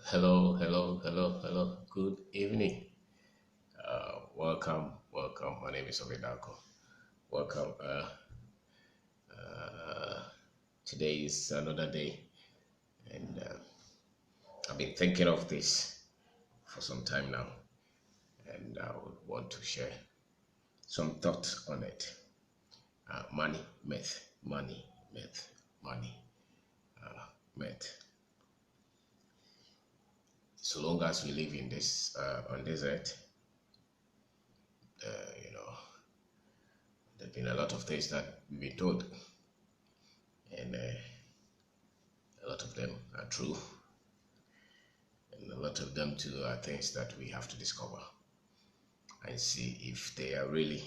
Hello, hello, hello, hello. Good evening. Welcome, welcome. My name is Ovedako. Welcome. Today is another day, and I've been thinking of this for some time now, and I would want to share some thoughts on it. Money, myth, money, myth, money, myth. So long as we live in this on this earth, you know, there've been a lot of things that we've been told, and a lot of them are true, and a lot of them too are things that we have to discover and see if they are really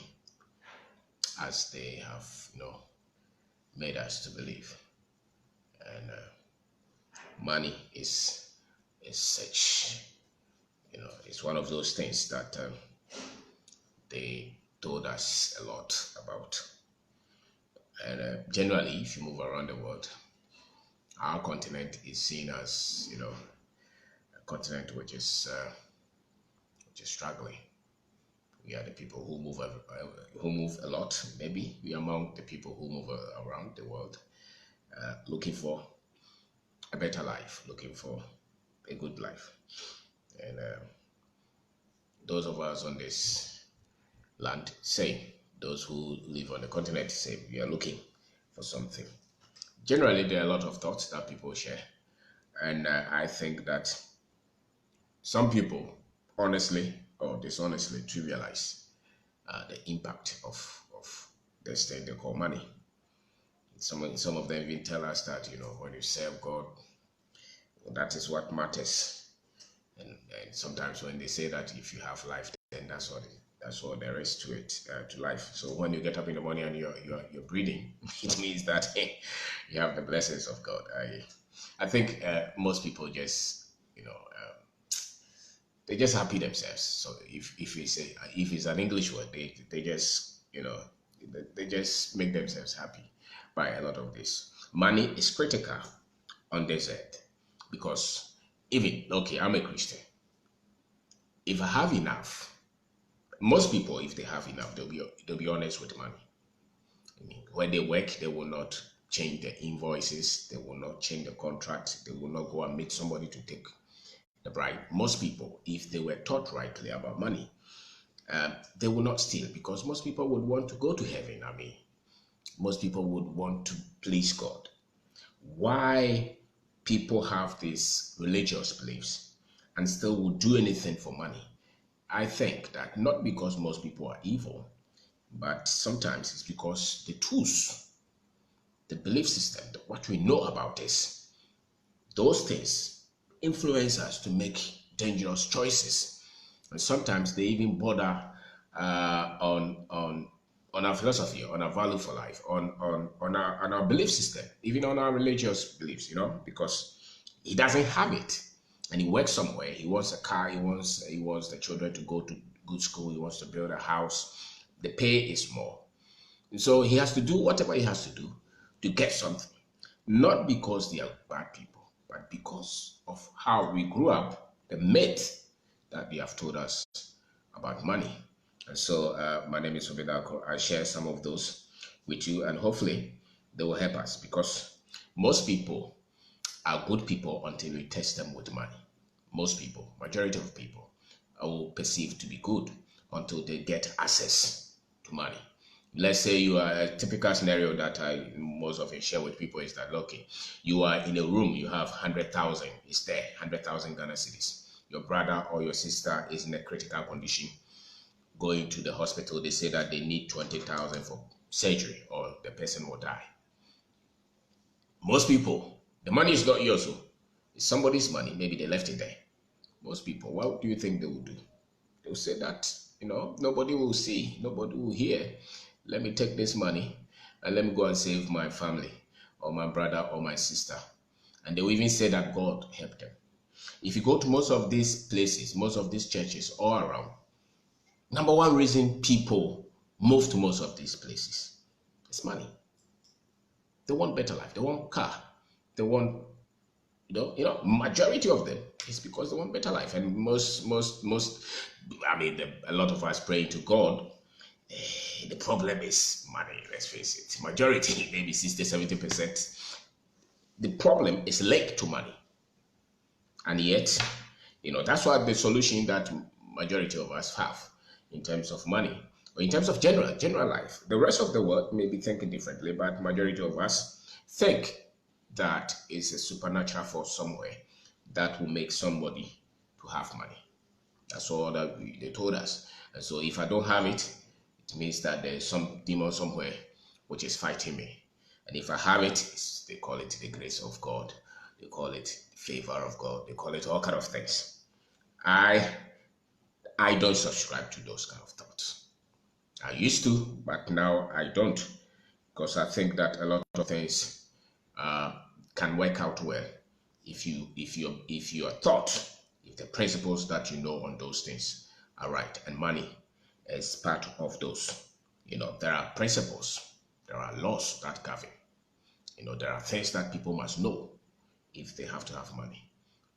as they have, made us to believe. And money is such, it's one of those things that they told us a lot about. And generally, if you move around the world, our continent is seen as, a continent which is struggling. We are the people who move a lot. Maybe we are among the people who move around the world, looking for a better life, looking for a good life. And those of us on this land say, those who live on the continent say, we are looking for something. Generally, there are a lot of thoughts that people share, and I think that some people, honestly or dishonestly, trivialize the impact of this thing they call money. Some of them even tell us that when you serve God, that is what matters. And sometimes when they say that if you have life, then that's all there is to it, to life. So when you get up in the morning and you're breathing, it means that you have the blessings of God. I think most people just they just happy themselves. So if it's an English word, they just they just make themselves happy by a lot of this. Money is critical on this earth because even okay, I'm a Christian. If I have enough, most people, if they have enough, they'll be honest with money. I mean, when they work, they will not change the invoices, they will not change the contract, they will not go and meet somebody to take the bribe. Most people, if they were taught rightly about money, they will not steal because most people would want to go to heaven. I mean, most people would want to please God. Why people have these religious beliefs and still will do anything for money? I think that not because most people are evil, but sometimes it's because the tools, the belief system, what we know about this, those things influence us to make dangerous choices. And sometimes they even border on our philosophy, on our value for life, on our belief system, even on our religious beliefs, because he doesn't have it. And he works somewhere. He wants a car, he wants the children to go to good school, he wants to build a house. The pay is more. And so he has to do whatever he has to do to get something. Not because they are bad people, but because of how we grew up, the myth that they have told us about money. And so, my name is Obedako. I share some of those with you, and hopefully, they will help us because most people are good people until we test them with money. Most people, majority of people, are perceived to be good until they get access to money. Let's say you are a typical scenario that I most often share with people is that okay, you are in a room, you have 100,000, it's there, 100,000 Ghana cedis. Your brother or your sister is in a critical condition, going to the hospital, they say that they need 20,000 for surgery or the person will die. Most people, the money is not yours, oh. It's somebody's money. Maybe they left it there. Most people, what do you think they will do? They'll say that, nobody will see, nobody will hear. Let me take this money and let me go and save my family or my brother or my sister. And they will even say that God helped them. If you go to most of these places, most of these churches all around, number one reason people move to most of these places is money. They want better life. They want car. They want, majority of them, It's because they want better life. And most, I mean, a lot of us praying to God. The problem is money, let's face it. Majority, maybe 60, 70%. The problem is linked to money. And yet, that's what the solution that majority of us have in terms of money or in terms of general life. The rest of the world may be thinking differently, but majority of us think that it's a supernatural force somewhere that will make somebody to have money. That's all that they told us. And so if I don't have it, it means that there's some demon somewhere which is fighting me. And if I have it, they call it the grace of God. They call it the favor of God. They call it all kind of things. I don't subscribe to those kind of thoughts. I used to, but now I don't, because I think that a lot of things uh, can work out well if you are taught, if the principles that you know on those things are right, and money is part of those. There are principles, there are laws that govern. There are things that people must know if they have to have money,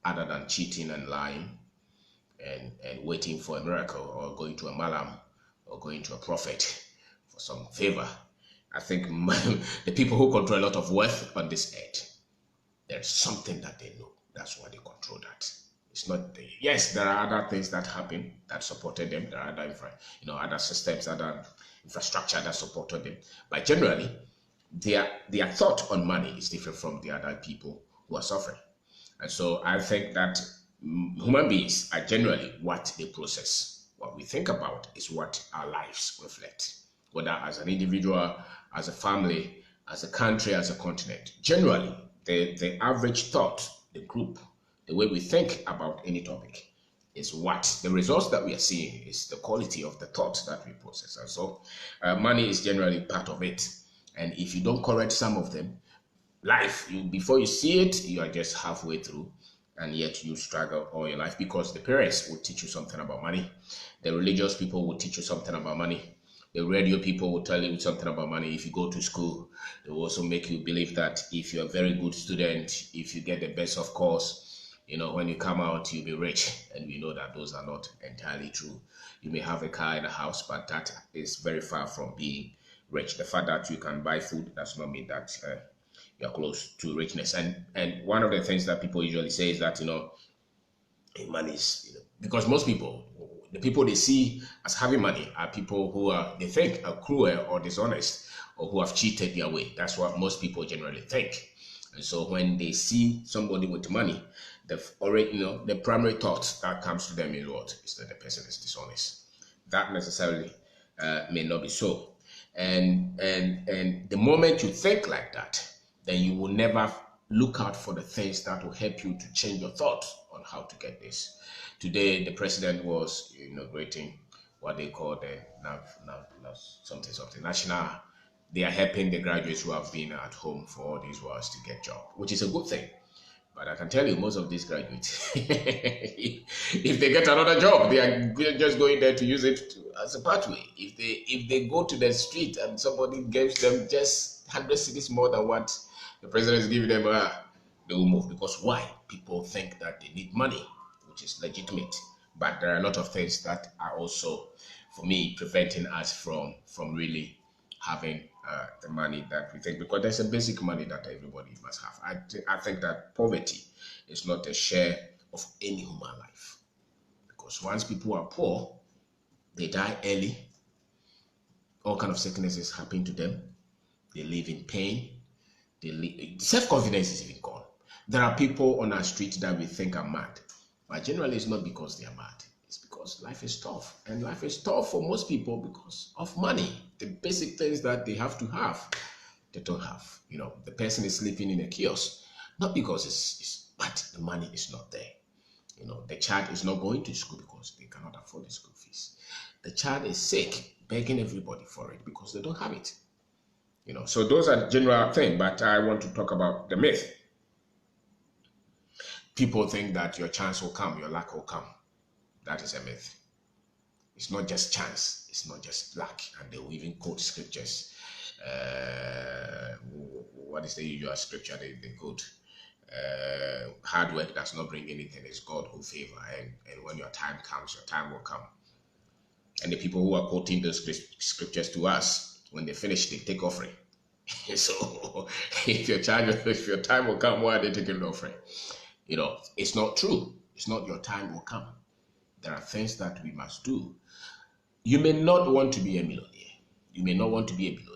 other than cheating and lying and waiting for a miracle or going to a malam or going to a prophet for some favor. I think the people who control a lot of wealth on this earth, there's something that they know. That's why they control that. It's not the, yes, there are other things that happen that supported them. There are other other systems, other infrastructure that supported them. But generally, their thought on money is different from the other people who are suffering. And so I think that human beings are generally what they process. What we think about is what our lives reflect, whether as an individual, as a family, as a country, as a continent. Generally, the average thought, the group, the way we think about any topic is what the results that we are seeing is the quality of the thoughts that we process. And so money is generally part of it. And if you don't correct some of them, life, before you see it, you are just halfway through, and yet you struggle all your life because the parents will teach you something about money, the religious people will teach you something about money, the radio people will tell you something about money. If you go to school, they will also make you believe that if you're a very good student, if you get the best of course, when you come out, you'll be rich. And we know that those are not entirely true. You may have a car and a house, but that is very far from being rich. The fact that you can buy food does not mean that you're close to richness. And one of the things that people usually say is that money is because most people, the people they see as having money are people who they think are cruel or dishonest or who have cheated their way. That's what most people generally think. And so when they see somebody with money, the primary thought that comes to them is what? Is that the person is dishonest. That necessarily may not be so. And the moment you think like that, then you will never look out for the things that will help you to change your thoughts on how to get this. Today, the president was inaugurating what they call the something national. They are helping the graduates who have been at home for all these whiles to get job, which is a good thing. But I can tell you, most of these graduates, if they get another job, they are just going there to use it as a pathway. If they go to the street and somebody gives them just 100 cities more than what the president is giving them, they will move. Because why? People think that they need money, which is legitimate. But there are a lot of things that are also, for me, preventing us from really having the money that we think, because there's a basic money that everybody must have. I think that poverty is not a share of any human life, because once people are poor, they die early. All kind of sicknesses happen to them. They live in pain. Self-confidence is even gone. There are people on our street that we think are mad, but generally it's not because they are mad. It's because life is tough, and life is tough for most people because of money. The basic things that they have to have, they don't have. The person is sleeping in a kiosk, not because but the money is not there. The child is not going to school because they cannot afford the school fees. The child is sick, begging everybody for it because they don't have it. So those are general things, but I want to talk about the myth. People think that your chance will come, your luck will come. That is a myth. It's not just chance, it's not just luck. And they will even quote scriptures. What is the usual scripture they quote? Hard work does not bring anything. It's God who favor, and when your time comes, your time will come. And the people who are quoting those scriptures to us, when they finish, they take offering. So if your time will come, why are they taking the offering? It's not true. It's not your time will come. There are things that we must do. You may not want to be a millionaire. You may not want to be a billionaire.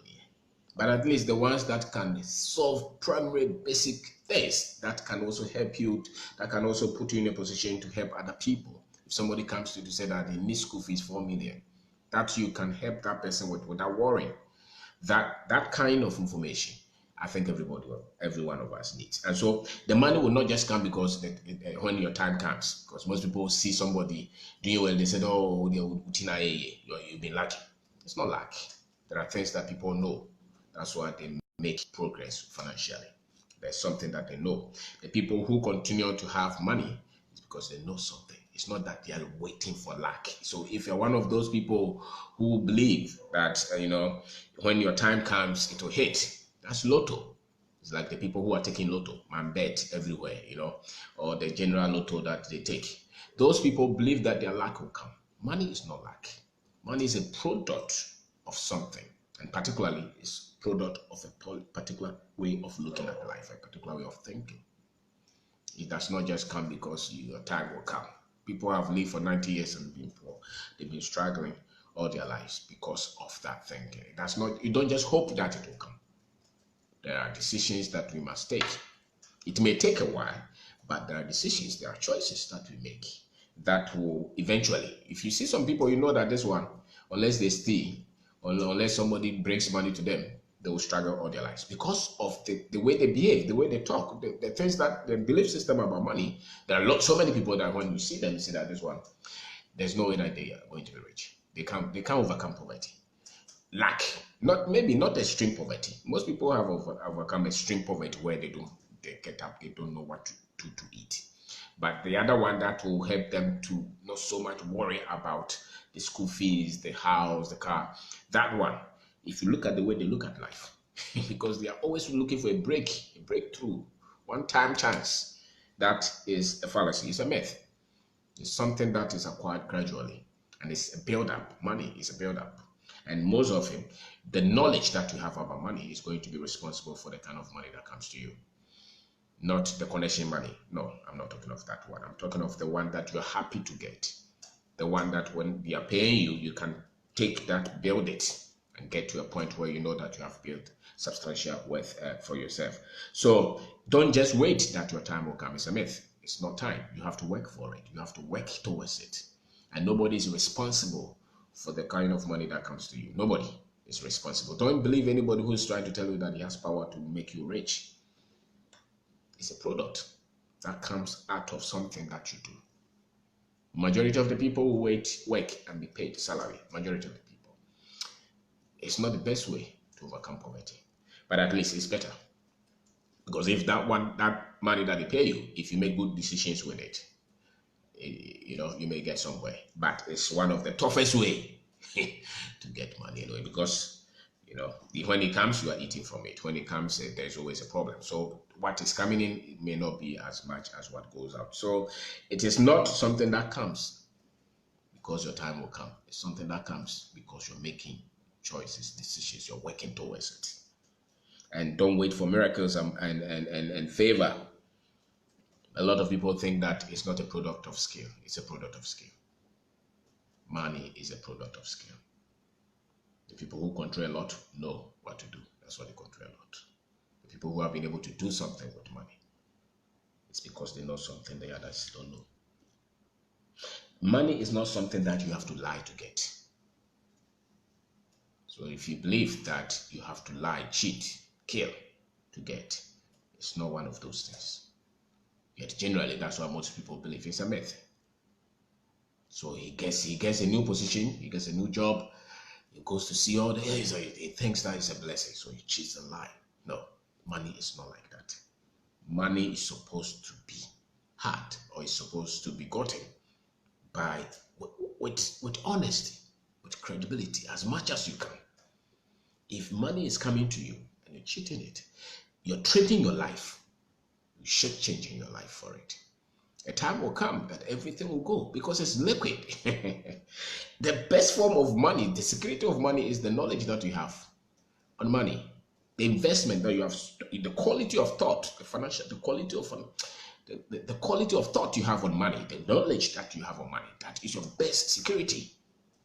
But at least the ones that can solve primary basic things that can also help you, that can also put you in a position to help other people. If somebody comes to you to say that they need school fees 4 million, that you can help that person without worrying. That kind of information, I think every one of us needs. And so the money will not just come because when your time comes, because most people see somebody doing well, they say, oh, you've been lucky. It's not luck. There are things that people know. That's why they make progress financially. There's something that they know. The people who continue to have money is because they know something. It's not that they are waiting for luck. So if you're one of those people who believe that, when your time comes, it will hit, that's lotto. It's like the people who are taking lotto, man bet everywhere, or the general lotto that they take. Those people believe that their luck will come. Money is not luck. Money is a product of something, and particularly it's product of a particular way of looking at life, a particular way of thinking. It does not just come because your time will come. People have lived for 90 years and been poor. They've been struggling all their lives because of that thinking. That's not, you don't just hope that it will come. There are decisions that we must take. It may take a while, but there are decisions, there are choices that we make that will eventually, if you see some people, you know that this one, unless they steal, or unless somebody brings money to them, they will struggle all their lives because of the way they behave, the way they talk, the things that the belief system about money. There are so many people that when you see them, you see that this one, there's no way that they are going to be rich. They can't overcome poverty. Lack, maybe not extreme poverty. Most people have overcome extreme poverty where they get up, they don't know what to eat. But the other one that will help them to not so much worry about the school fees, the house, the car, that one, if you look at the way they look at life, because they are always looking for a breakthrough, one-time chance, that is a fallacy, it's a myth. It's something that is acquired gradually, and it's a build-up. Money is a build-up. And most of it, the knowledge that you have about money is going to be responsible for the kind of money that comes to you. Not the connection money. No, I'm not talking of that one. I'm talking of the one that you're happy to get. The one that when they are paying you, you can take that, build it, and get to a point where you know that you have built substantial wealth for yourself. So don't just wait that your time will come. It's a myth. It's not time. You have to work for it. You have to work towards it. And nobody is responsible for the kind of money that comes to you. Nobody is responsible. Don't believe anybody who's trying to tell you that he has power to make you rich. It's a product that comes out of something that you do. Majority of the people who work and be paid salary, majority of the people, it's not the best way to overcome poverty. But at least it's better. Because if that money that they pay you, if you make good decisions with it, you may get somewhere. But it's one of the toughest way to get money anyway, because when it comes, you are eating from it. When it comes, there's always a problem. So what is coming in, it may not be as much as what goes out. So it is not something that comes because your time will come. It's something that comes because you're making choices, decisions, you're working towards it. And don't wait for miracles and favor. A lot of people think that it's not a product of skill. It's a product of skill. Money is a product of skill. The people who control a lot know what to do. That's why they control a lot. The people who have been able to do something with money, it's because they know something the others don't know. Money is not something that you have to lie to get. So if you believe that you have to lie, cheat, kill to get, it's not one of those things. Yet generally, that's what most people believe. It's a myth. So he gets a new position, he gets a new job, he goes to see all the he thinks that is a blessing, so he cheats and lies. No, money is not like that. Money is supposed to be had, or is supposed to be gotten by with honesty, with credibility, as much as you can. If money is coming to you and you're cheating it, you're trading your life You should change in your life for it. A time will come that everything will go because it's liquid. The best form of money, the security of money, is the knowledge that you have on money, the investment that you have, the quality of thought, the financial, the quality of the quality of thought you have on money, the knowledge that you have on money. That is your best security.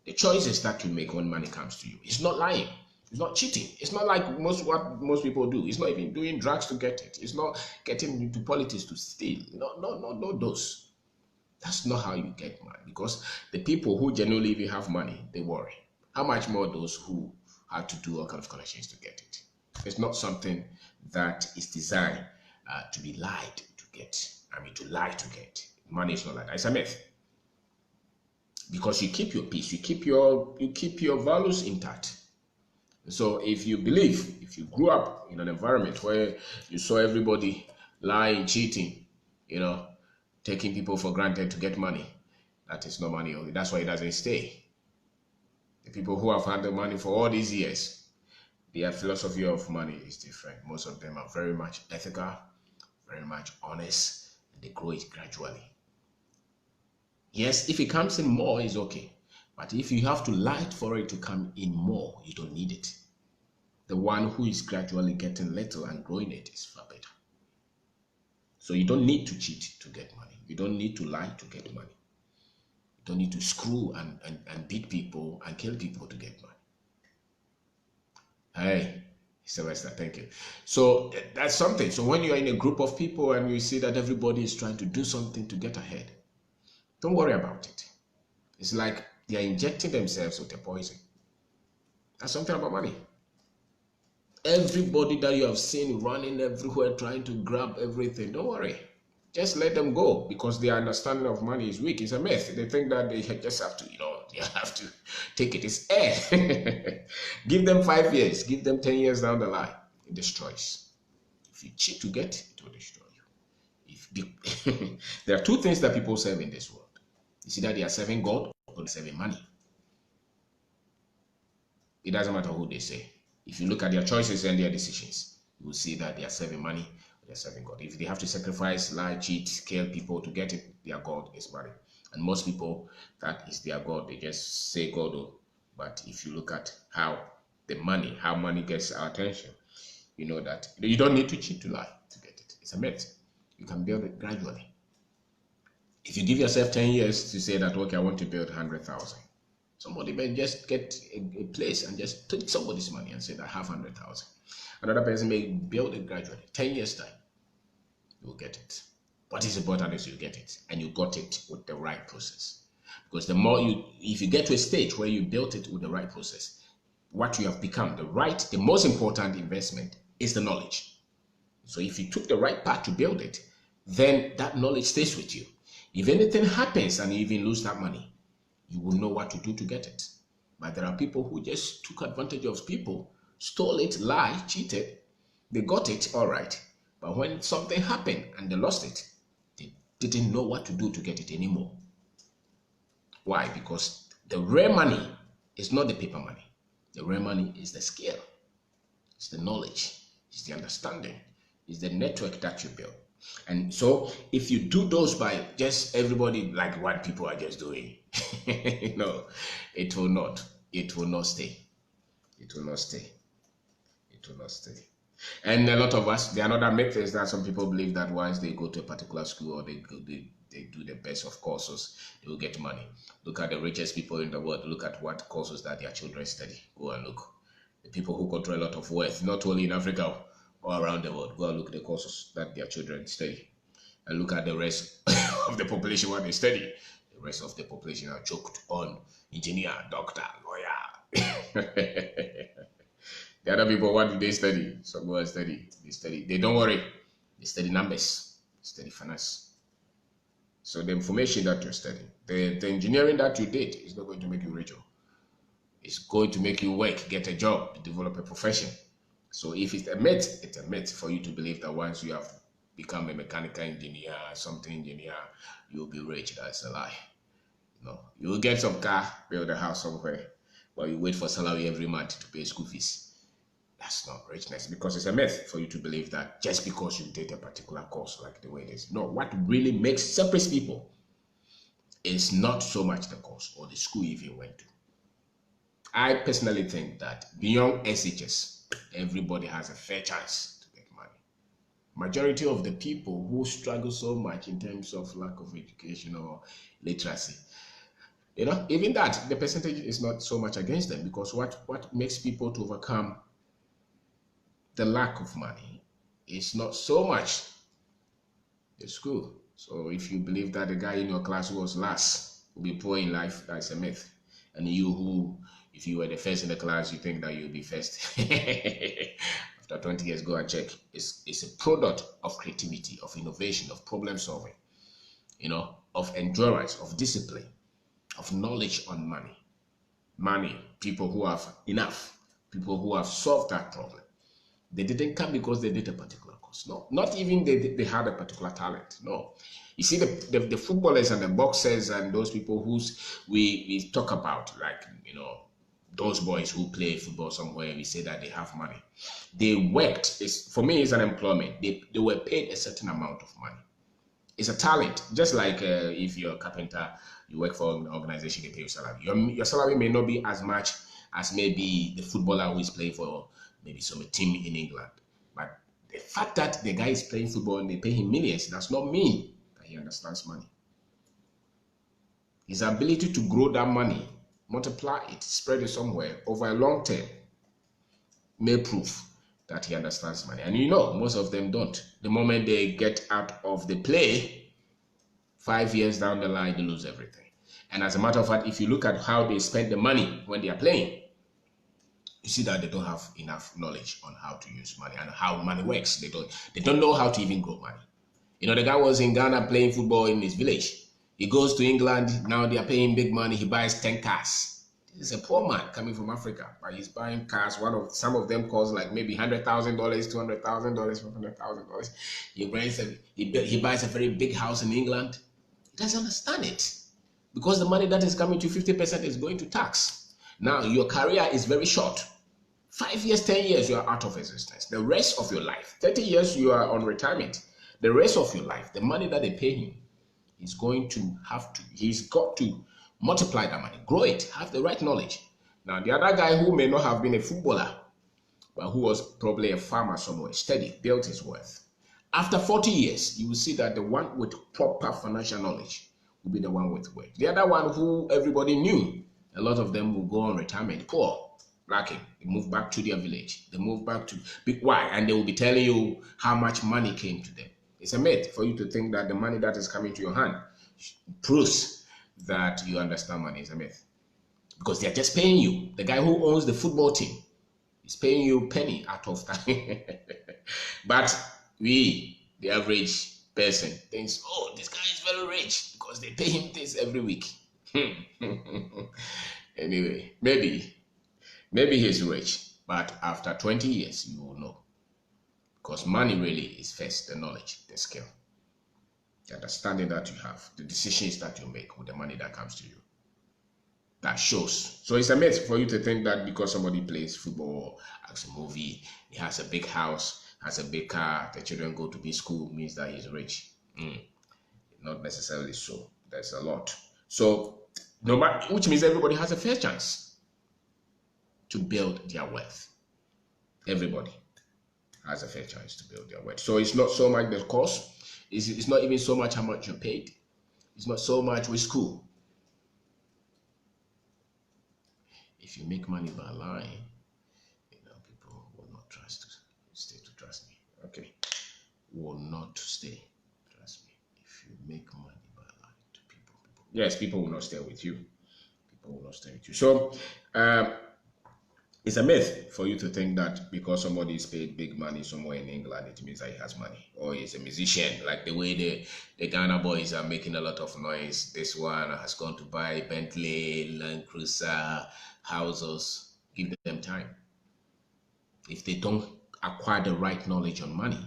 The choices that you make when money comes to you. It's not lying. It's not cheating. It's not like what most people do. It's not even doing drugs to get it. It's not getting into politics to steal. No, those. That's not how you get money. Because the people who genuinely even have money, they worry. How much more those who have to do all kinds of connections to get it? It's not something that is designed to be lied to get. To lie to get. Money is not like that. It's a myth. Because you keep your peace, you keep your values intact. So if you grew up in an environment where you saw everybody lying, cheating, taking people for granted to get money, that is not money. That's why it doesn't stay. The people who have had the money for all these years, their philosophy of money is different. Most of them are very much ethical, very much honest, and they grow it gradually. Yes, if it comes in more, it's okay. But if you have to lie for it to come in more, you don't need it. The one who is gradually getting little and growing it is far better. So you don't need to cheat to get money. You don't need to lie to get money. You don't need to screw and beat people and kill people to get money. Hey, Sylvester, thank you. So that's something. So when you're in a group of people and you see that everybody is trying to do something to get ahead, don't worry about it. It's like they're injecting themselves with a poison. That's something about money. Everybody that you have seen running everywhere trying to grab everything, don't worry. Just let them go because their understanding of money is weak. It's a myth. They think that they just have to, they have to take it. It's air. Give them 5 years. Give them 10 years down the line. It destroys. If you cheat to get, it will destroy you. There are two things that people serve in this world. You see that they are serving God or they're serving money. It doesn't matter who they say. If you look at their choices and their decisions, you will see that they are serving money or they are serving God. If they have to sacrifice, lie, cheat, kill people to get it, their God is money. And most people, that is their God. They just say God. But if you look at how money gets our attention, you know that you don't need to cheat to lie to get it. It's a myth. You can build it gradually. If you give yourself 10 years to say that, okay, I want to build 100,000, somebody may just get a place and just take somebody's money and say that I have 100,000. Another person may build it gradually. 10 years time, you will get it. What is important is you get it, and you got it with the right process. Because the more if you get to a stage where you built it with the right process, what you have become, the most important investment is the knowledge. So if you took the right path to build it, then that knowledge stays with you. If anything happens and you even lose that money, you will know what to do to get it. But there are people who just took advantage of people, stole it, lied, cheated. They got it, all right. But when something happened and they lost it, they didn't know what to do to get it anymore. Why? Because the rare money is not the paper money. The rare money is the skill, it's the knowledge, it's the understanding, it's the network that you build. And so if you do those by just everybody like what people are just doing, no, it will not stay. It will not stay. It will not stay. And a lot of us, the another myth is that some people believe that once they go to a particular school or they do the best of courses, they will get money. Look at the richest people in the world. Look at what courses that their children study. Go and look. The people who control a lot of wealth, not only in Africa or around the world, go and look at the courses that their children study. And look at the rest of the population, what they study. The rest of the population are choked on engineer, doctor, lawyer. The other people, what do they study? Some go and study. They don't worry. They study numbers. They study finance. So the information that you're studying, the engineering that you did is not going to make you richer. It's going to make you work, get a job, develop a profession. So if it's a myth for you to believe that once you have become a mechanical engineer, something engineer, you'll be rich. That's a lie. No, you will get some car, build a house somewhere, but you wait for salary every month to pay school fees. That's not richness, because it's a myth for you to believe that just because you did a particular course like the way it is. No, what really separates people is not so much the course or the school you even went to. I personally think that beyond SHS, everybody has a fair chance to get money. Majority of the people who struggle so much in terms of lack of education or literacy, even that, the percentage is not so much against them, because what makes people to overcome the lack of money is not so much the school. So if you believe that the guy in your class who was last will be poor in life, that's a myth. And you who, if you were the first in the class, you think that you'll be first. After 20 years, go and check. It's a product of creativity, of innovation, of problem solving, of endurance, of discipline, of knowledge on money. Money, people who have enough, people who have solved that problem. They didn't come because they did a particular course. No, not even they had a particular talent. No. You see, the footballers and the boxers and those people whose we talk about, like, those boys who play football somewhere, we say that they have money. They worked. For me, it's an employment. They were paid a certain amount of money. It's a talent. Just like if you're a carpenter, you work for an organization, they pay you salary. Your salary may not be as much as maybe the footballer who is playing for maybe some team in England. But the fact that the guy is playing football and they pay him millions does not mean that he understands money. His ability to grow that money, multiply it, spread it somewhere over a long term may prove that he understands money. And most of them don't. The moment they get out of the play, 5 years down the line, they lose everything. And as a matter of fact, if you look at how they spend the money when they are playing, you see that they don't have enough knowledge on how to use money and how money works. They don't know how to even grow money. The guy was in Ghana playing football in his village. He goes to England, now they are paying big money, he buys 10 cars. This is a poor man coming from Africa, but he's buying cars. Some of them cost like maybe $100,000, $200,000, $500,000. He buys a very big house in England. He doesn't understand it, because the money that is coming to 50% is going to tax. Now your career is very short. 5 years, 10 years, you are out of existence. The rest of your life, 30 years, you are on retirement. The rest of your life, the money that they pay him, he's got to multiply that money, grow it, have the right knowledge. Now, the other guy who may not have been a footballer, but who was probably a farmer somewhere, studied, built his wealth. After 40 years, you will see that the one with proper financial knowledge will be the one with wealth. The other one who everybody knew, a lot of them will go on retirement, poor, lacking. They move back to their village. They move back to why? And they will be telling you how much money came to them. It's a myth for you to think that the money that is coming to your hand proves that you understand money. Is a myth, because they're just paying you. The guy who owns the football team is paying you penny out of that. But we, the average person, thinks, oh, this guy is very rich because they pay him this every week. Anyway, maybe he's rich, but after 20 years, you will know. Because money really is first the knowledge, the skill, the understanding that you have, the decisions that you make with the money that comes to you. That shows. So it's a myth for you to think that because somebody plays football, acts a movie, he has a big house, has a big car, the children go to big school, means that he's rich. Not necessarily so. There's a lot. So, which means everybody has a fair chance to build their wealth. Everybody has a fair chance to build their wealth. So it's not so much the cost. It's not even so much how much you paid. It's not so much with school. If you make money by lying, people will not stay to trust me. Okay, will not stay. Trust me. If you make money by lying to people, yes, people will not stay with you. People will not stay with you. So, it's a myth for you to think that because somebody is paid big money somewhere in England, it means that he has money, or he's a musician. Like the way the Ghana boys are making a lot of noise. This one has gone to buy Bentley, Land Cruiser, houses. Give them time. If they don't acquire the right knowledge on money,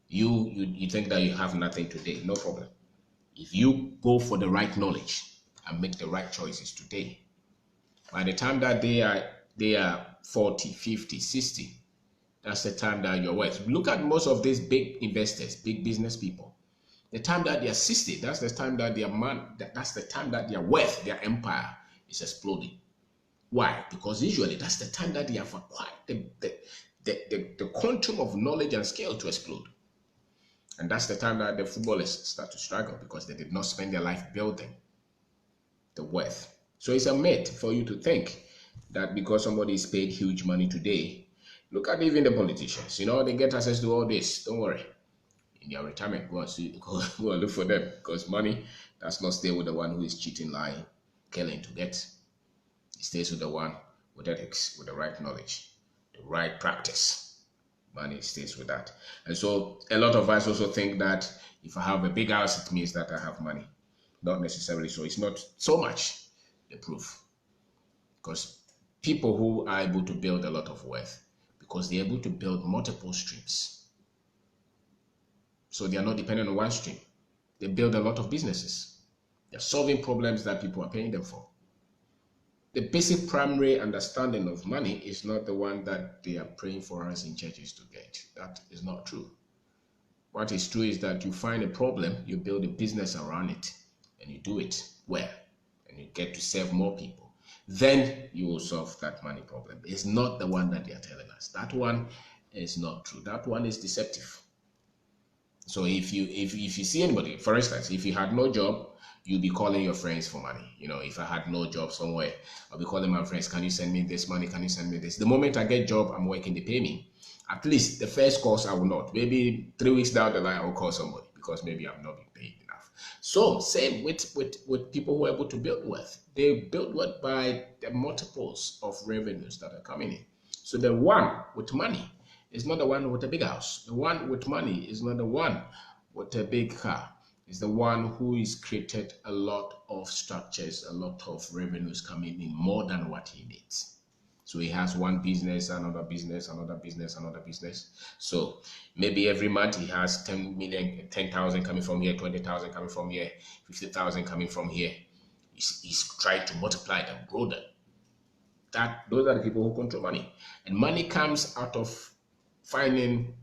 you think that you have nothing today. No problem. If you go for the right knowledge and make the right choices today, by the time that they are 40, 50, 60. That's the time that you're worth. Look at most of these big investors, big business people. The time that they're 60, that's the time that their that's the time that their wealth, their empire is exploding. Why? Because usually that's the time that they have acquired the quantum of knowledge and skill to explode. And that's the time that the footballers start to struggle because they did not spend their life building the wealth. So it's a myth for you to think that because somebody is paid huge money today, look at even the politicians, they get access to all this. Don't worry. In their retirement, go and see, go and look for them because money does not stay with the one who is cheating, lying, killing to get. It stays with the one with ethics, with the right knowledge, the right practice. Money stays with that. And so a lot of us also think that if I have a big house, it means that I have money. Not necessarily so. It's not so much the proof. Because people who are able to build a lot of wealth, because they're able to build multiple streams. So they are not dependent on one stream. They build a lot of businesses. They're solving problems that people are paying them for. The basic primary understanding of money is not the one that they are praying for us in churches to get. That is not true. What is true is that you find a problem, you build a business around it, and you do it well, and you get to serve more people. Then you will solve that money problem. It's not the one that they are telling us. That one is not true. That one is deceptive. So if you see anybody, for instance, if you had no job, you'll be calling your friends for money. If I had no job somewhere, I'll be calling my friends, can you send me this money? Can you send me this? The moment I get job, I'm working, they pay me. At least the first course I will not. Maybe 3 weeks down the line, I'll call somebody because maybe I'm not being paid enough. So same with people who are able to build wealth. They build wealth by the multiples of revenues that are coming in. So the one with money is not the one with a big house. The one with money is not the one with a big car. It's the one who is created a lot of structures, a lot of revenues coming in more than what he needs. So he has one business, another business, another business, another business. So maybe every month he has 10,000 coming from here, 20,000 coming from here, 50,000 coming from here. He's trying to multiply them, grow them. Those are the people who control money. And money comes out of finding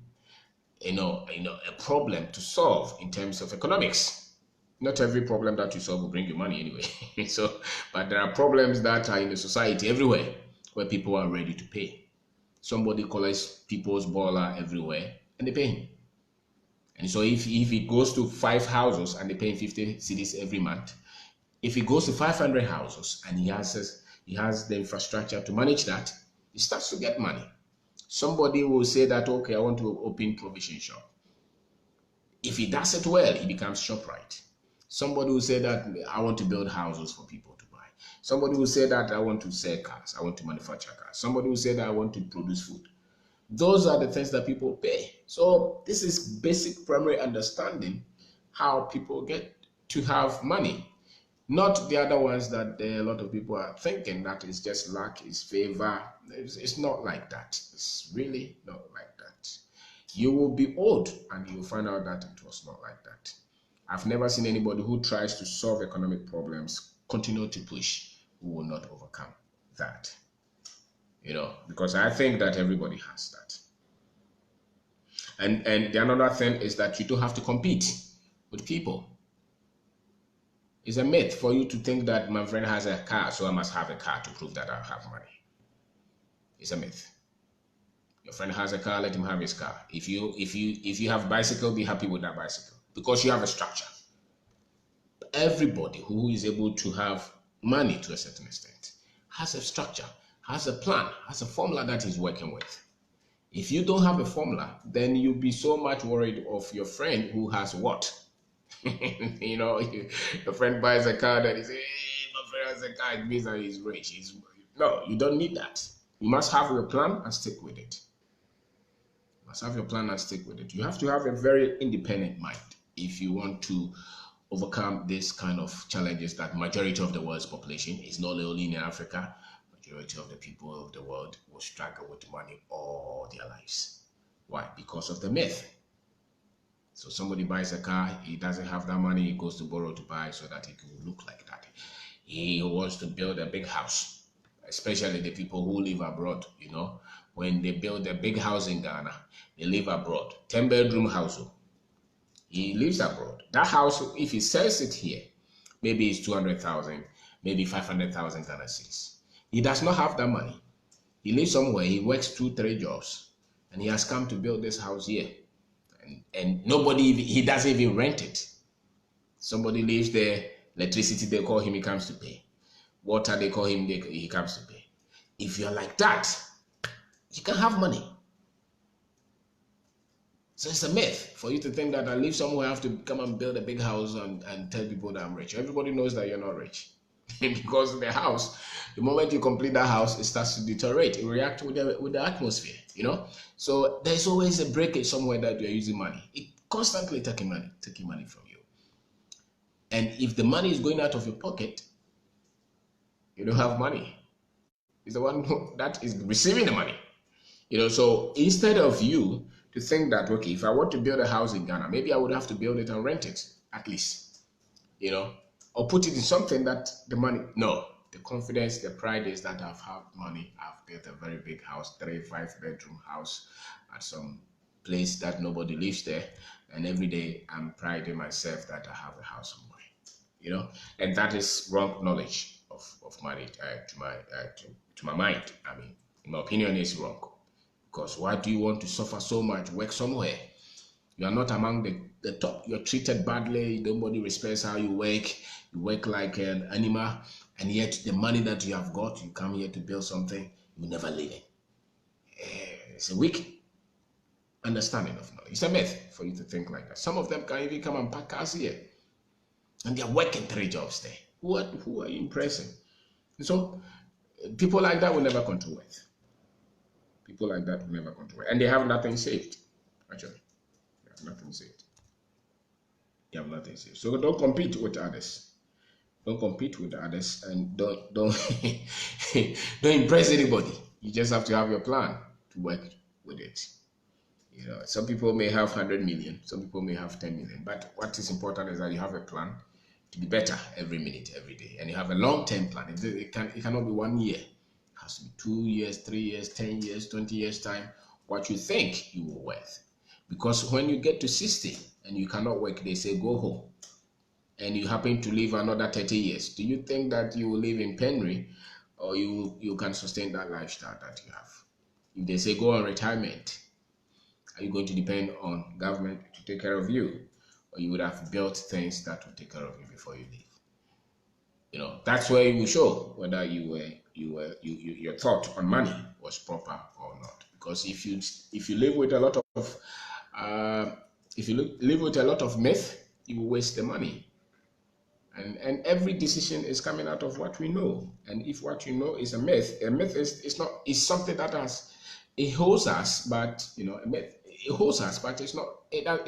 a problem to solve in terms of economics. Not every problem that you solve will bring you money anyway. But there are problems that are in the society everywhere where people are ready to pay. Somebody collects people's baller everywhere and they pay him. And so if it goes to 5 houses and they pay 50 cedis every month, if it goes to 500 houses and he has the infrastructure to manage that, he starts to get money. Somebody will say that, okay, I want to open provision shop. If he does it well, he becomes ShopRite. Somebody will say that I want to build houses for people to buy. Somebody will say that I want to sell cars. I want to manufacture cars. Somebody will say that I want to produce food. Those are the things that people pay. So this is basic primary understanding how people get to have money. Not the other ones that a lot of people are thinking that it's just luck, it's favor. It's not like that. It's really not like that. You will be old and you will find out that it was not like that. I've never seen anybody who tries to solve economic problems continue to push who will not overcome that. Because I think that everybody has that. And the another thing is that you don't have to compete with people. It's a myth for you to think that my friend has a car, so I must have a car to prove that I have money. It's a myth. Your friend has a car, let him have his car. If you have a bicycle, be happy with that bicycle because you have a structure. Everybody who is able to have money to a certain extent has a structure, has a plan, has a formula that he's working with. If you don't have a formula, then you'll be so much worried of your friend who has what? Your friend buys a car that is, hey, my friend has a car, it means that he's rich. No, you don't need that. You must have your plan and stick with it. You must have your plan and stick with it. You have to have a very independent mind if you want to overcome this kind of challenges that majority of the world's population is not only in Africa. Majority of the people of the world will struggle with money all their lives. Why? Because of the myth. So somebody buys a car, he doesn't have that money, he goes to borrow to buy so that it will look like that. He wants to build a big house. especially the people who live abroad, when they build a big house in Ghana, they live abroad. 10-bedroom house. He lives abroad. That house, if he sells it here, maybe it's 200,000, maybe 500,000 Ghana cedis. He does not have that money. He lives somewhere, he works 2, 3 jobs, and he has come to build this house here. And nobody, he doesn't even rent it. Somebody lives there, electricity, they call him, he comes to pay. Water, they call him, he comes to pay. If you're like that, you can have money. So it's a myth for you to think that I live somewhere, I have to come and build a big house and tell people that I'm rich. Everybody knows that you're not rich. Because the house, the moment you complete that house, it starts to deteriorate. It reacts with the atmosphere, So there's always a breakage somewhere that you're using money. It constantly taking money from you. And if the money is going out of your pocket, you don't have money. It's the one that is receiving the money. So instead of you to think that, okay, if I want to build a house in Ghana, maybe I would have to build it and rent it, at least, or put it in something that the money, no, the confidence, the pride is that I've had money, I've built a very big house, 3-5-bedroom house at some place that nobody lives there, and every day I'm priding myself that I have a house somewhere, and that is wrong knowledge of money to my mind. I mean, in my opinion, it's wrong. Because why do you want to suffer so much, work somewhere? You are not among the top. You're treated badly. Nobody respects how you work. You work like an animal. And yet the money that you have got, you come here to build something, you will never live in. It's a weak understanding of knowledge. It's a myth for you to think like that. Some of them can even come and pack cars here. And they're working 3 jobs there. Who are you impressing? And so people like that will never control wealth. People like that will never control. And they have nothing saved. Actually, they have nothing saved. They have nothing saved. So don't compete with others. Don't compete with others, and don't don't impress anybody. You just have to have your plan to work with it. Some people may have 100 million, some people may have 10 million. But what is important is that you have a plan to be better every minute, every day, and you have a long-term plan. It cannot be 1 year. It has to be 2 years, 3 years, 10 years, 20 years time. What you think you will worth, because when you get to 60 and you cannot work, they say go home, and you happen to live another 30 years. Do you think that you will live in penury, or you can sustain that lifestyle that you have? If they say go on retirement, are you going to depend on government to take care of you, or you would have built things that will take care of you before you leave? That's where you will show whether your thought on money was proper or not. Because if you live with a lot of live with a lot of myth, you will waste the money. And every decision is coming out of what we know. And if what you know is a myth is something that it holds us, but a myth, it holds us, but it's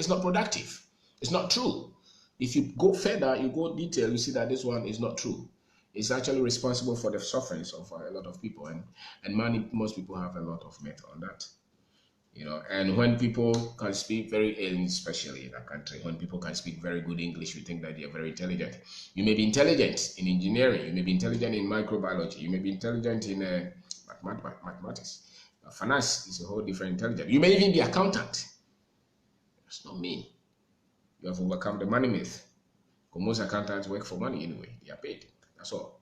not productive. It's not true. If you go further, you go detail, you see that this one is not true. It's actually responsible for the sufferings of a lot of people, and most people have a lot of myth on that. And when people can speak especially in our country, when people can speak very good English, we think that they are very intelligent. You may be intelligent in engineering, you may be intelligent in microbiology, you may be intelligent in mathematics. Finance is a whole different intelligence. You may even be accountant. That's not me. You have overcome the money myth. Because most accountants work for money anyway. They are paid. That's all.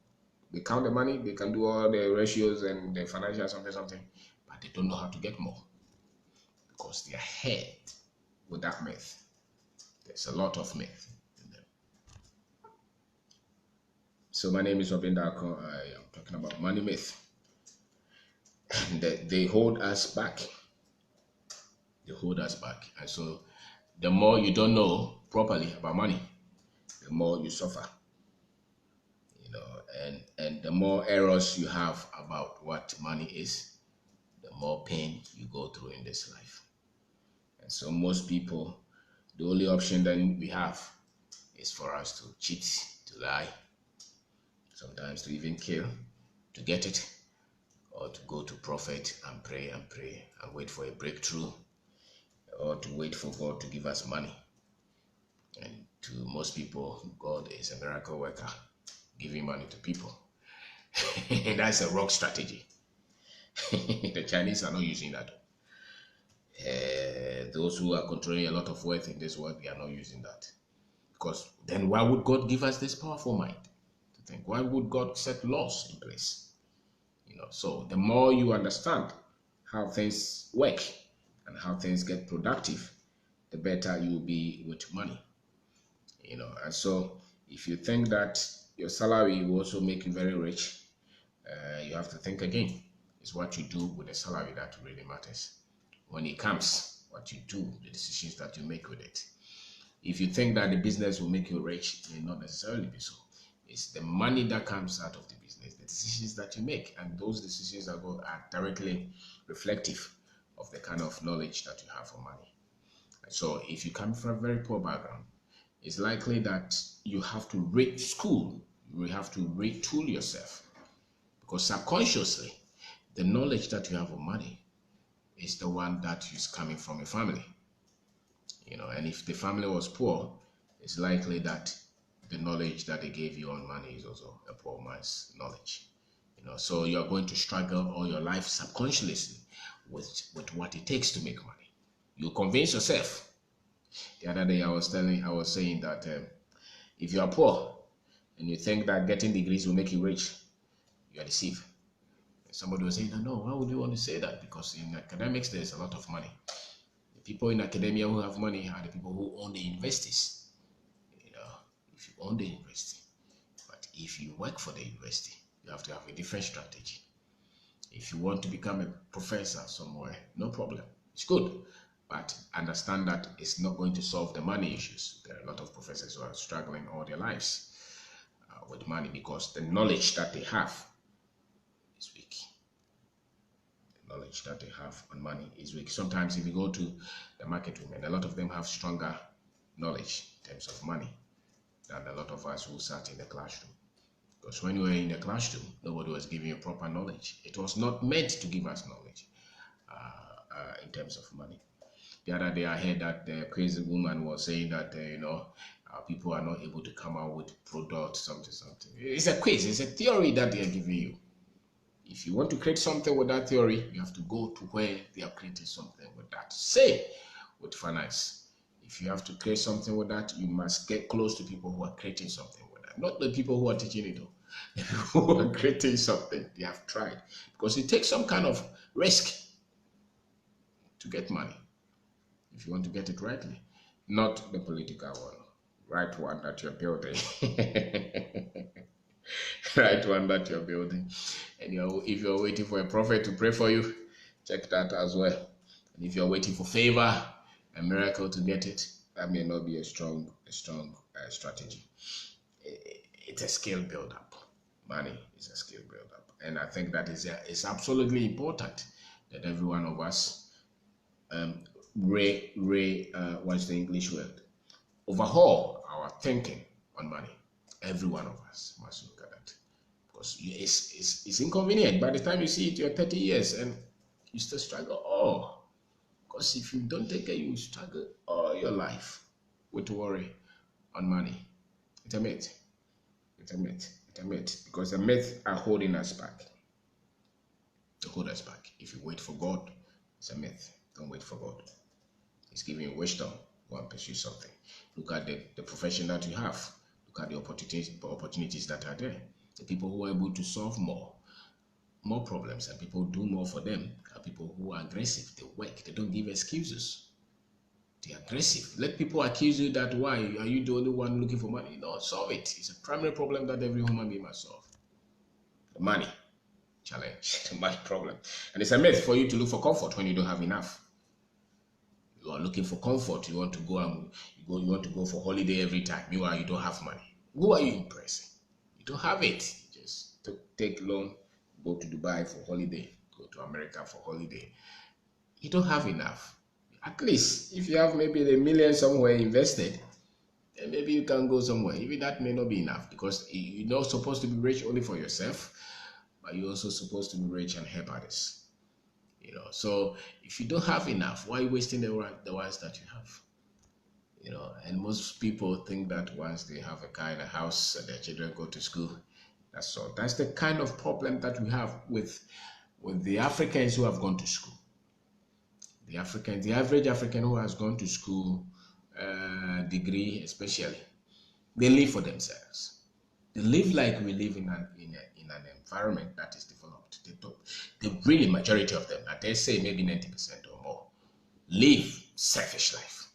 They count the money, they can do all the ratios and the financial something, but they don't know how to get more. Because they are ahead with that myth. There's a lot of myth in them. So my name is Kwabena. I am talking about money myth. And they hold us back. They hold us back. And so the more you don't know properly about money, the more you suffer. And the more errors you have about what money is, the more pain you go through in this life. And so most people, the only option then we have is for us to cheat, to lie, sometimes to even kill, to get it, or to go to prophet and pray and wait for a breakthrough, or to wait for God to give us money. And to most people, God is a miracle worker, giving money to people. That's a wrong strategy. The Chinese are not using that. Those who are controlling a lot of wealth in this world, they are not using that. Because then why would God give us this powerful mind to think? Why would God set laws in place? So the more you understand how things work and how things get productive, the better you'll be with money. And so if you think that your salary will also make you very rich, you have to think again. It's what you do with the salary that really matters. When it comes, what you do, the decisions that you make with it. If you think that the business will make you rich, it may not necessarily be so. It's the money that comes out of the business, the decisions that you make, and those decisions are directly reflective of the kind of knowledge that you have for money. So if you come from a very poor background, it's likely that you have to rate school, you have to retool yourself, because subconsciously, the knowledge that you have of money is the one that is coming from your family. And if the family was poor, it's likely that the knowledge that they gave you on money is also a poor man's knowledge. So you're going to struggle all your life subconsciously with what it takes to make money. You convince yourself. The other day I was saying that if you are poor and you think that getting degrees will make you rich, you are deceived. Somebody was saying, no, why would you want to say that? Because in academics, there's a lot of money. The people in academia who have money are the people who own the universities. If you own the university. But if you work for the university, you have to have a different strategy. If you want to become a professor somewhere, no problem. It's good. But understand that it's not going to solve the money issues. There are a lot of professors who are struggling all their lives with money because the knowledge that they have is weak. The knowledge that they have on money is weak. Sometimes if you go to the market women, a lot of them have stronger knowledge in terms of money than a lot of us who sat in the classroom. Because when we were in the classroom, nobody was giving you proper knowledge. It was not meant to give us knowledge in terms of money. The other day I heard that the crazy woman was saying that, people are not able to come out with product, something. It's a quiz, it's a theory that they are giving you. If you want to create something with that theory, you have to go to where they are creating something with that. Same with finance. If you have to create something with that, you must get close to people who are creating something with that. Not the people who are teaching it. The people who are creating something, they have tried. Because it takes some kind of risk to get money. If you want to get it rightly. Not the political one. Right one that you're building. Right one that you're building. And if you're waiting for a prophet to pray for you, check that as well. And if you're waiting for favor, a miracle to get it, that may not be a strong strategy. It's a skill build-up. Money is a skill build-up. And I think that is absolutely important that every one of us what's the English word? Overhaul our thinking on money. Every one of us must look at that. Because it's inconvenient. By the time you see it, you're 30 years and you still struggle. Because if you don't take care, you struggle all your life with worry on money. It's a myth. It's a myth. It's a myth. Because the myths are holding us back. They hold us back. If you wait for God, it's a myth. Don't wait for God. He's giving you wisdom. Go and pursue something. Look at the profession that you have. Look at the opportunities that are there. The people who are able to solve more problems and people do more for them are people who are aggressive. They work. They don't give excuses. They're aggressive. Let people accuse you that why are you the only one looking for money? No, solve it. It's a primary problem that every human being must solve. The money challenge, the money problem. And it's a myth for you to look for comfort when you don't have enough. You are looking for comfort. You want to go for holiday every time. Meanwhile, you don't have money. Who are you impressing? You don't have it. Just take loan, go to Dubai for holiday, go to America for holiday. You don't have enough. At least if you have maybe $1 million somewhere invested, then maybe you can go somewhere. Even that may not be enough because you're not supposed to be rich only for yourself, but you're also supposed to be rich and help others. So if you don't have enough, why are you wasting the ones that you have? And most people think that once they have a car and a house and their children go to school, That's all. That's the kind of problem that we have with the Africans who have gone to school. The average African who has gone to school, degree especially, they live for themselves. They live like we live in an environment that is developed. They don't, the really majority of them, I dare say maybe 90% or more, live selfish life.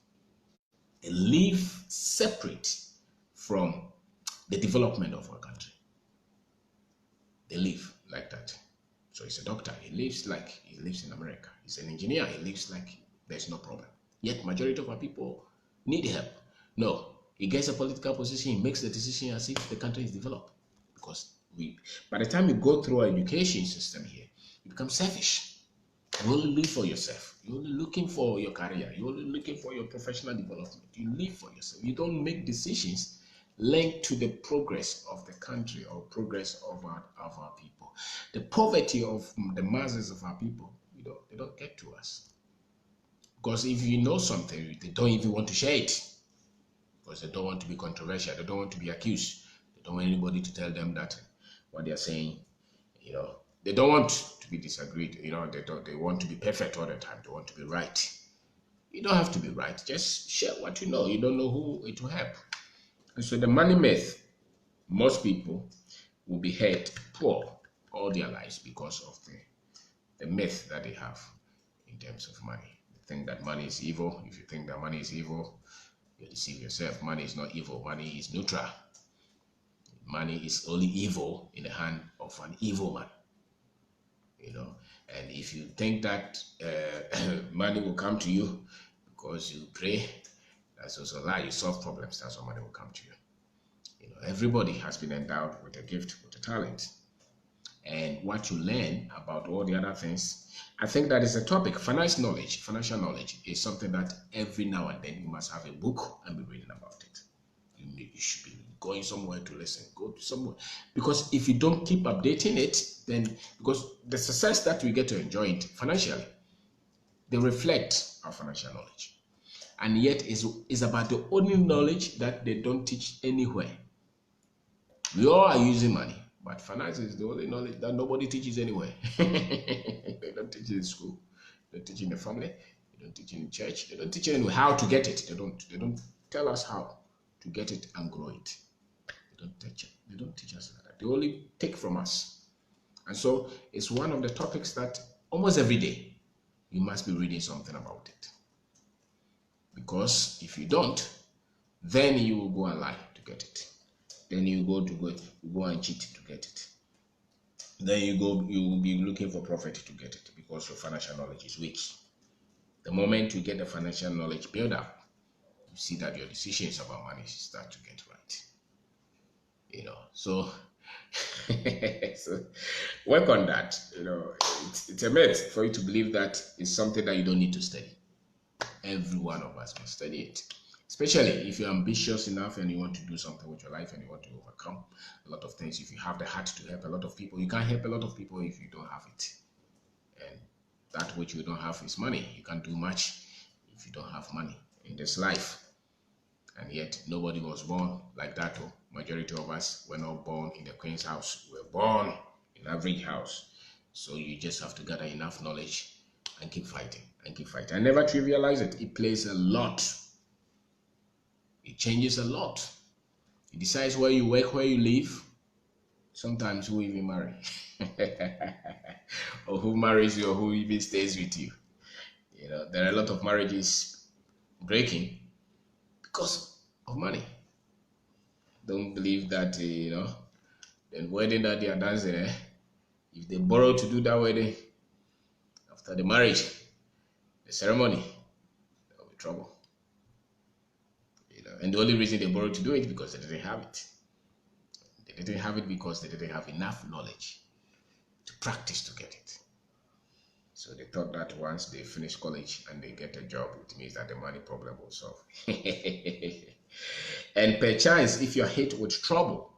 They live separate from the development of our country. They live like that. So he's a doctor. He lives like he lives in America. He's an engineer. He lives like there's no problem. Yet majority of our people need help. No, he gets a political position. He makes the decision as if the country is developed. Because by the time you go through our education system here, you become selfish. You only live for yourself. You're only looking for your career. You're only looking for your professional development. You live for yourself. You don't make decisions linked to the progress of the country or progress of our people. The poverty of the masses of our people, they don't get to us. Because if you know something, they don't even want to share it. Because they don't want to be controversial. They don't want to be accused. They don't want anybody to tell them that what they're saying, they don't want to be disagreed. They want to be perfect all the time. They want to be right. You don't have to be right. Just share what you know. You don't know who it will help. And so the money myth, most people will be held poor all their lives because of the myth that they have in terms of money. They think that money is evil. If you think that money is evil, you deceive yourself. Money is not evil. Money is neutral. Money is only evil in the hand of an evil man. And if you think that money will come to you because you pray, that's also a lie. You solve problems, that's how money will come to you. Everybody has been endowed with a gift, with a talent. And what you learn about all the other things, I think that is a topic. Financial knowledge is something that every now and then you must have a book and be reading about it. You should be going somewhere to listen, go to somewhere. Because if you don't keep updating it, then because the success that we get to enjoy it financially, they reflect our financial knowledge. And yet is about the only knowledge that they don't teach anywhere. We all are using money, but finance is the only knowledge that nobody teaches anywhere. They don't teach it in school, they don't teach it in the family, they don't teach it in church, they don't teach it anywhere how to get it. They don't tell us how to get it and grow it. They don't teach it. They don't teach us that. They only take from us. And so it's one of the topics that almost every day you must be reading something about it. Because if you don't, then you will go and lie to get it. Then you go and cheat to get it. Then you will be looking for profit to get it because your financial knowledge is weak. The moment you get the financial knowledge built up, you see that your decisions about money start to get right. So so work on that. It's a myth for you to believe that it's something that you don't need to study. Every one of us must study it, especially if you're ambitious enough and you want to do something with your life and you want to overcome a lot of things. If you have the heart to help a lot of people, you can't help a lot of people if you don't have it. And that which you don't have is money. You can't do much if you don't have money in this life. And yet nobody was born like that. Majority of us were not born in the Queen's house. We were born in an average house. So you just have to gather enough knowledge and keep fighting and keep fighting. I never trivialize it. It plays a lot. It changes a lot. It decides where you work, where you live. Sometimes who even marry. Or who marries you or who even stays with you. There are a lot of marriages breaking because of money. Don't believe that, the wedding that they are dancing, if they borrow to do that wedding, after the marriage, the ceremony, there will be trouble. And the only reason they borrowed to do it because they didn't have it. They didn't have it because they didn't have enough knowledge to practice to get it. So they thought that once they finish college and they get a job, it means that the money problem will solve. And perchance, if you're hit with trouble,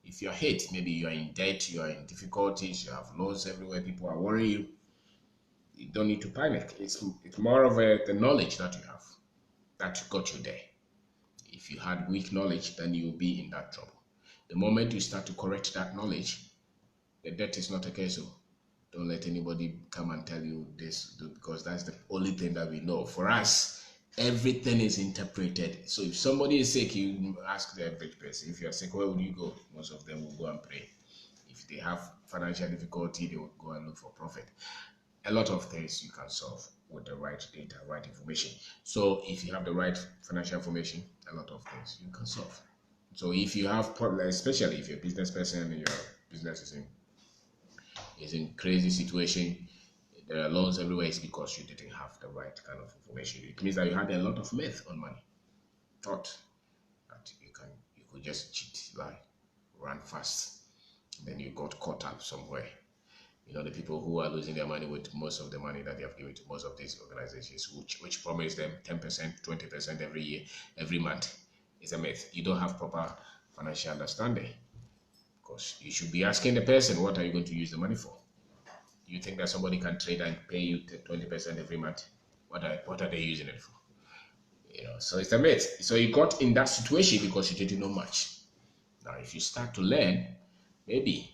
if you're hit, maybe you're in debt, you're in difficulties, you have loans everywhere, people are worrying you, you don't need to panic. It's more of the knowledge that you have that got you there. If you had weak knowledge, then you'll be in that trouble. The moment you start to correct that knowledge, the debt is not a case. So don't let anybody come and tell you this because that's the only thing that we know. For us, everything is interpreted. So if somebody is sick, you ask the average person, if you're sick, where would you go? Most of them will go and pray. If they have financial difficulty, they will go and look for profit. A lot of things you can solve with the right data, right information. So if you have the right financial information, a lot of things you can solve. So if you have problems, especially if you're a business person and your business is in crazy situation, there are loans everywhere, it's because you didn't have the right kind of information. It means that you had a lot of myth on money. Thought that you could just cheat, lie, run fast. Then you got caught up somewhere. You know, the people who are losing their money with most of the money that they have given to most of these organizations, which promise them 10%, 20% every year, every month, is a myth. You don't have proper financial understanding. Because you should be asking the person, what are you going to use the money for? Do you think that somebody can trade and pay you 20% every month? What are they using it for? You know, so it's a myth. So you got in that situation because you didn't know much. Now, if you start to learn, maybe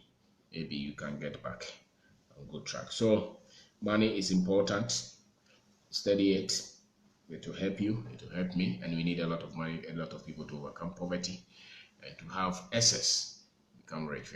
you can get back on good track. So money is important. Study it. It will help you. It will help me. And we need a lot of money, a lot of people to overcome poverty and to have access, become rich.